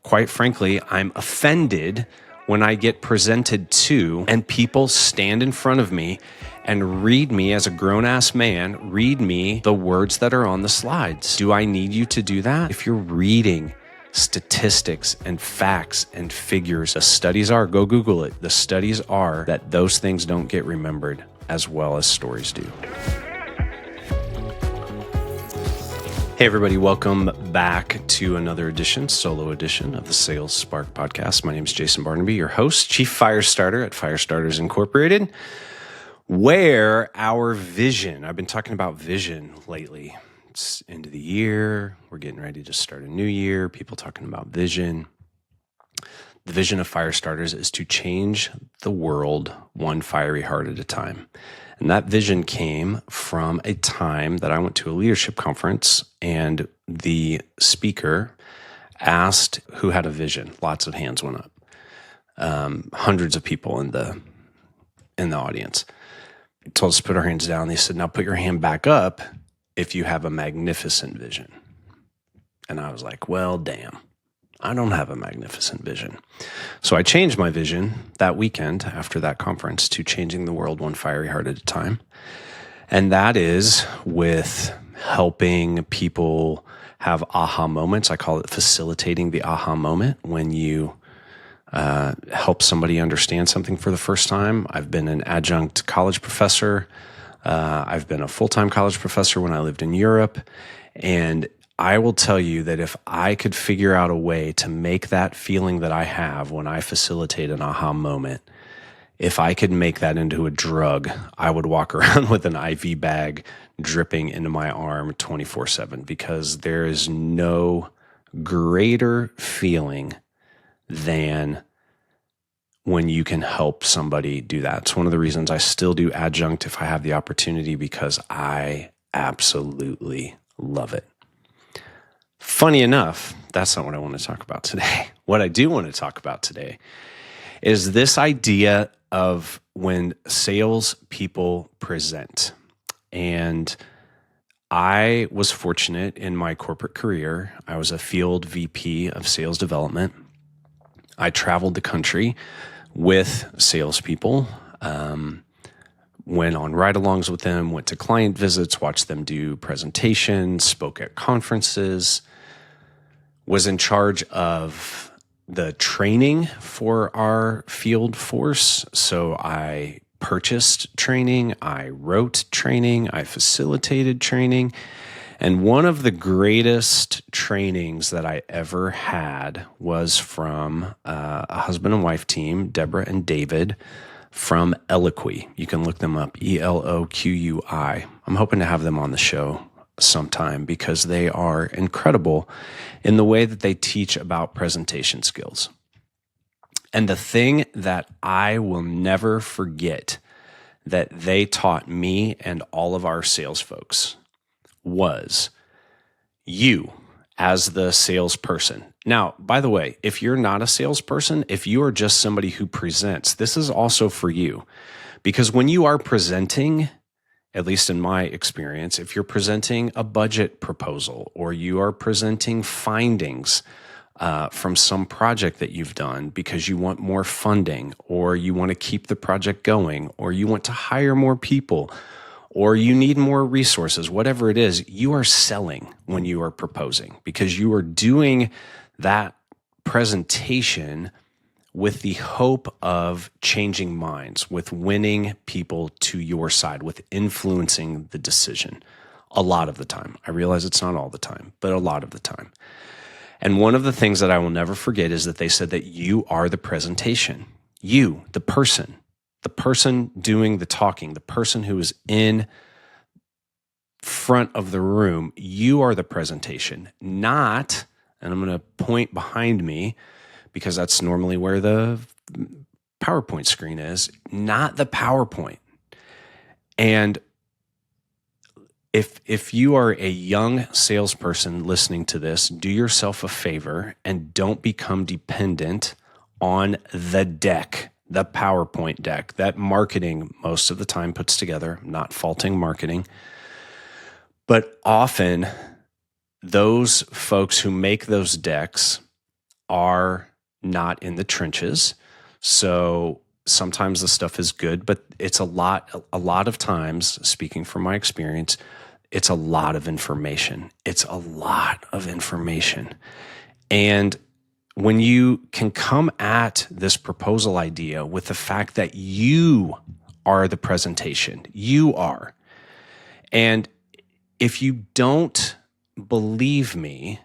quite frankly, I'm offended when I get presented to and people stand in front of me and read me as a grown-ass man, read me the words that are on the slides. Do I need you to do that? If you're reading statistics and facts and figures, the studies are, go Google it, the studies are that those things don't get remembered as well as stories do. Hey everybody, welcome back to another solo edition of the Sales Spark Podcast. My name is Jason Barnaby, your host, Chief Firestarter at Firestarters Incorporated, where our vision, I've been talking about vision lately. It's end of the year, we're getting ready to start a new year, people talking about vision. The vision of Firestarters is to change the world one fiery heart at a time. And that vision came from a time that I went to a leadership conference and the speaker asked who had a vision. Lots of hands went up. Hundreds of people in the audience. He told us to put our hands down. They said, now put your hand back up if you have a magnificent vision. And I was like, well, damn. I don't have a magnificent vision. So I changed my vision that weekend after that conference to changing the world one fiery heart at a time. And that is with helping people have aha moments. I call it facilitating the aha moment when you help somebody understand something for the first time. I've been an adjunct college professor. I've been a full-time college professor when I lived in Europe. And I will tell you that if I could figure out a way to make that feeling that I have when I facilitate an aha moment, if I could make that into a drug, I would walk around with an IV bag dripping into my arm 24/7, because there is no greater feeling than when you can help somebody do that. It's one of the reasons I still do adjunct if I have the opportunity, because I absolutely love it. Funny enough, that's not what I want to talk about today. What I do want to talk about today is this idea of when salespeople present. And I was fortunate in my corporate career. I was a field VP of sales development. I traveled the country with salespeople, went on ride-alongs with them, went to client visits, watched them do presentations, spoke at conferences, was in charge of the training for our field force. So I purchased training, I wrote training, I facilitated training. And one of the greatest trainings that I ever had was from a husband and wife team, Deborah and David, from Eloqui. You can look them up, Eloqui. I'm hoping to have them on the show sometime because they are incredible in the way that they teach about presentation skills. And the thing that I will never forget that they taught me and all of our sales folks was you as the salesperson. Now, by the way, if you're not a salesperson, if you are just somebody who presents, this is also for you. Because when you are presenting, at least in my experience, if you're presenting a budget proposal or you are presenting findings from some project that you've done because you want more funding, or you want to keep the project going, or you want to hire more people, or you need more resources, whatever it is, you are selling when you are proposing, because you are doing that presentation with the hope of changing minds, with winning people to your side, with influencing the decision a lot of the time. I realize it's not all the time, but a lot of the time. And one of the things that I will never forget is that they said that you are the presentation. You, the person doing the talking, the person who is in front of the room, you are the presentation, not, and I'm going to point behind me because that's normally where the PowerPoint screen is, not the PowerPoint. And if you are a young salesperson listening to this, do yourself a favor and don't become dependent on the deck, the PowerPoint deck that marketing most of the time puts together. I'm not faulting marketing, but often those folks who make those decks are not in the trenches. So sometimes the stuff is good, but it's a lot of times, speaking from my experience, it's a lot of information. It's a lot of information. And when you can come at this proposal idea with the fact that you are the presentation, you are. And if you don't believe me,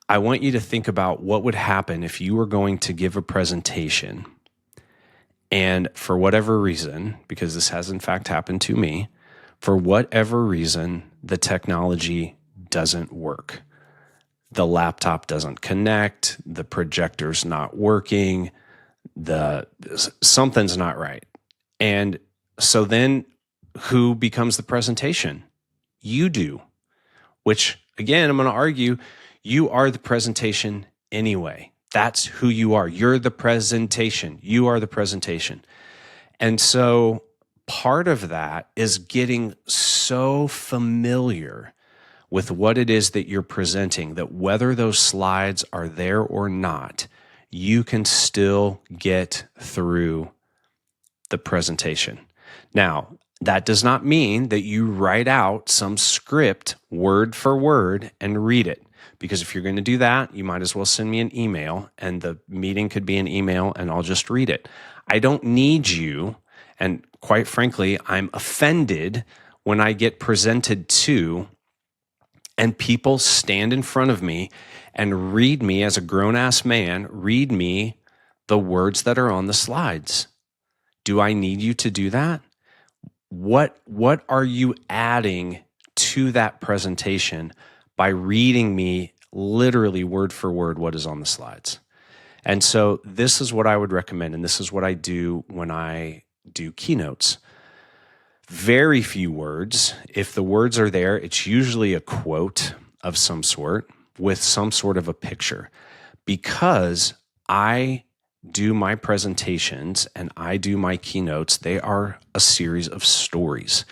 I want you to think about what would happen if you were going to give a presentation and for whatever reason, because this has in fact happened to me, for whatever reason, the technology doesn't work. The laptop doesn't connect, the projector's not working, something's not right. And so then who becomes the presentation? You do, which again, I'm going to argue, you are the presentation anyway. That's who you are. You're the presentation. You are the presentation. And so part of that is getting so familiar with what it is that you're presenting, that whether those slides are there or not, you can still get through the presentation. Now, that does not mean that you write out some script word for word and read it. Because if you're going to do that, you might as well send me an email, and the meeting could be an email and I'll just read it. I don't need you. And quite frankly, I'm offended when I get presented to and people stand in front of me and read me as a grown-ass man, read me the words that are on the slides. Do I need you to do that? What are you adding to that presentation by reading me literally word for word what is on the slides? And so this is what I would recommend, and this is what I do when I do keynotes. Very few words. If the words are there, it's usually a quote of some sort with some sort of a picture, because I do my presentations and I do my keynotes. They are a series of stories,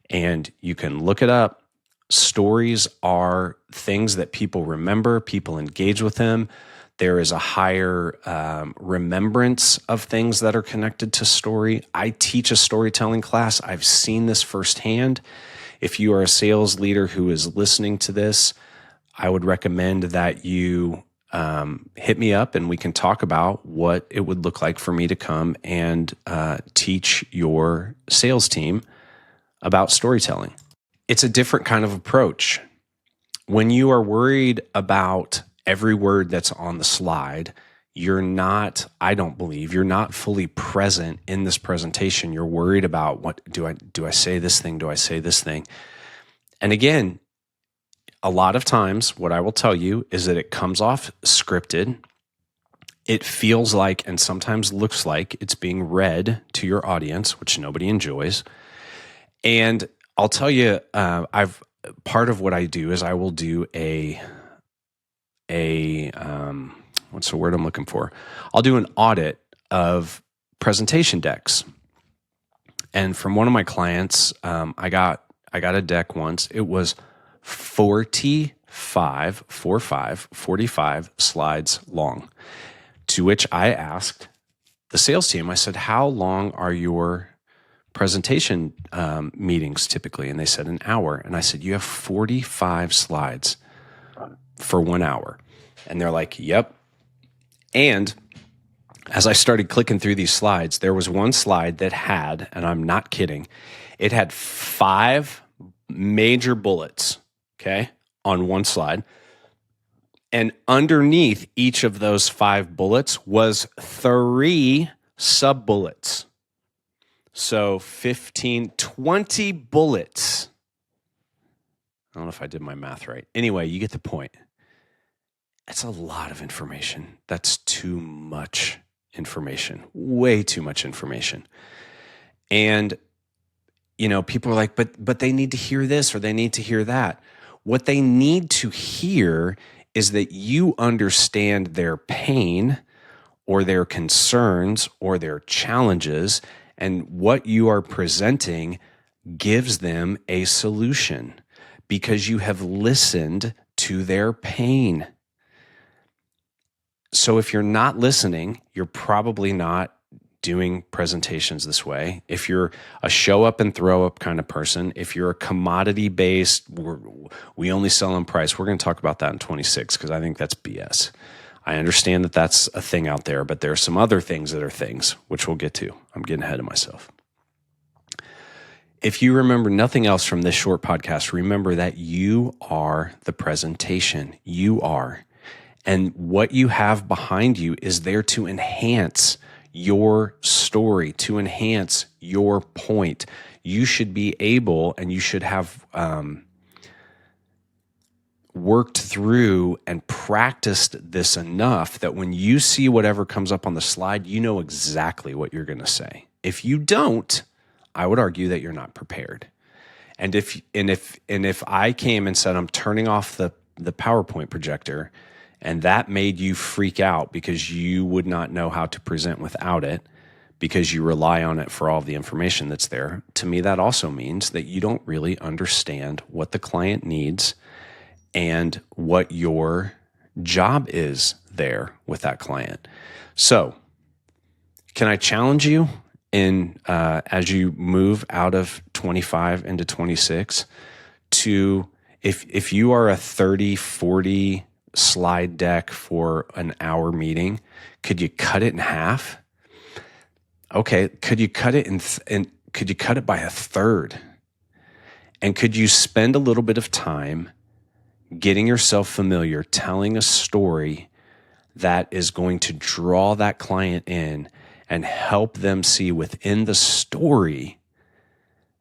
and you can look it up. Stories are things that people remember, people engage with them. There is a higher remembrance of things that are connected to story. I teach a storytelling class. I've seen this firsthand. If you are a sales leader who is listening to this, I would recommend that you hit me up and we can talk about what it would look like for me to come and teach your sales team about storytelling. It's a different kind of approach. When you are worried about every word that's on the slide, you're not, I don't believe, you're not fully present in this presentation. You're worried about what do I say this thing? Do I say this thing? And again, a lot of times what I will tell you is that it comes off scripted. It feels like, and sometimes looks like, it's being read to your audience, which nobody enjoys. And I'll tell you, part of what I do is I will do a what's the word I'm looking for? I'll do an audit of presentation decks. And from one of my clients, I got a deck once. It was 45 slides long, to which I asked the sales team, I said, how long are your presentation meetings typically? And they said an hour. And I said, you have 45 slides for 1 hour. And they're like, yep. And as I started clicking through these slides, there was one slide that had, and I'm not kidding, it had 5 major bullets, okay, on one slide. And underneath each of those 5 bullets was 3 sub-bullets. So 15, 20 bullets. I don't know if I did my math right. Anyway, you get the point. That's a lot of information. That's too much information, way too much information. And, you know, people are like, but they need to hear this or they need to hear that. What they need to hear is that you understand their pain or their concerns or their challenges, and what you are presenting gives them a solution because you have listened to their pain. So if you're not listening, you're probably not doing presentations this way. If you're a show up and throw up kind of person, if you're a commodity based, we only sell on price. We're going to talk about that in 26 because I think that's BS. I understand that that's a thing out there, but there are some other things that are things, which we'll get to. I'm getting ahead of myself. If you remember nothing else from this short podcast, remember that you are the presentation. You are. And what you have behind you is there to enhance your story, to enhance your point. You should be able, and you should have worked through and practiced this enough that when you see whatever comes up on the slide, you know exactly what you're going to say. If you don't, I would argue that you're not prepared. And if I came and said, I'm turning off the PowerPoint projector, and that made you freak out because you would not know how to present without it, because you rely on it for all the information that's there, to me, that also means that you don't really understand what the client needs and what your job is there with that client. So, can I challenge you in as you move out of 25 into 26 to, if you are a 30, 40 slide deck for an hour meeting, could you cut it in half? Okay, could you cut it could you cut it by a third? And could you spend a little bit of time getting yourself familiar, telling a story that is going to draw that client in and help them see within the story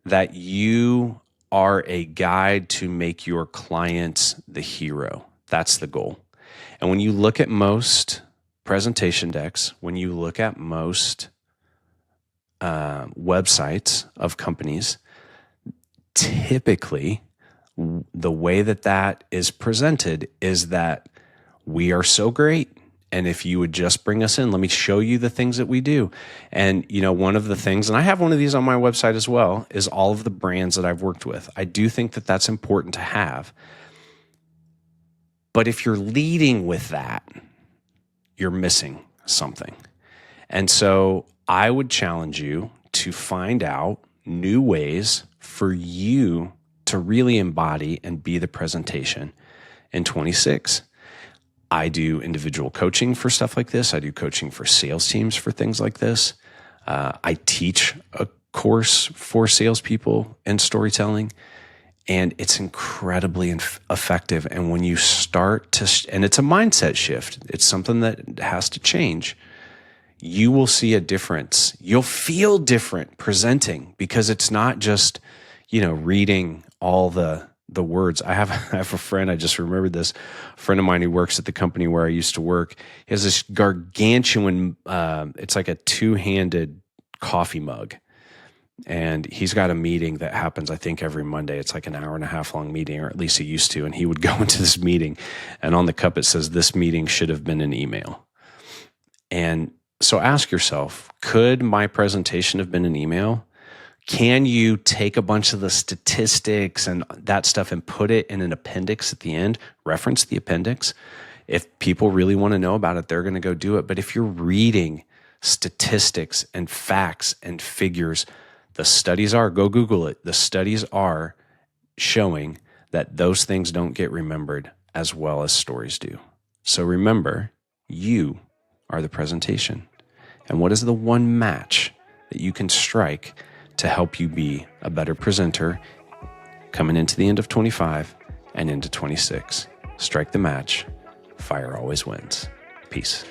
that you are a guide to make your clients the hero? That's the goal. And when you look at most presentation decks, when you look at most websites of companies, typically the way that is presented is that we are so great, and if you would just bring us in, let me show you the things that we do. And one of the things, and I have one of these on my website as well, is all of the brands that I've worked with. I do think that that's important to have. But if you're leading with that, you're missing something. And so I would challenge you to find out new ways for you to really embody and be the presentation in 26. I do individual coaching for stuff like this. I do coaching for sales teams for things like this. I teach a course for salespeople in storytelling. And it's incredibly effective. And when you start to, and it's a mindset shift, it's something that has to change, you will see a difference. You'll feel different presenting, because it's not just, reading all the words. I have a friend, I just remembered this, a friend of mine who works at the company where I used to work. He has this gargantuan, it's like a two-handed coffee mug. And he's got a meeting that happens, I think, every Monday. It's like an hour and a half long meeting, or at least it used to. And he would go into this meeting, and on the cup it says, "This meeting should have been an email." And so ask yourself, could my presentation have been an email? Can you take a bunch of the statistics and that stuff and put it in an appendix at the end? Reference the appendix. If people really want to know about it, they're going to go do it. But if you're reading statistics and facts and figures, the studies are, go Google it, the studies are showing that those things don't get remembered as well as stories do. So remember, you are the presentation. And what is the one match that you can strike to help you be a better presenter coming into the end of 25 and into 26? Strike the match. Fire always wins. Peace.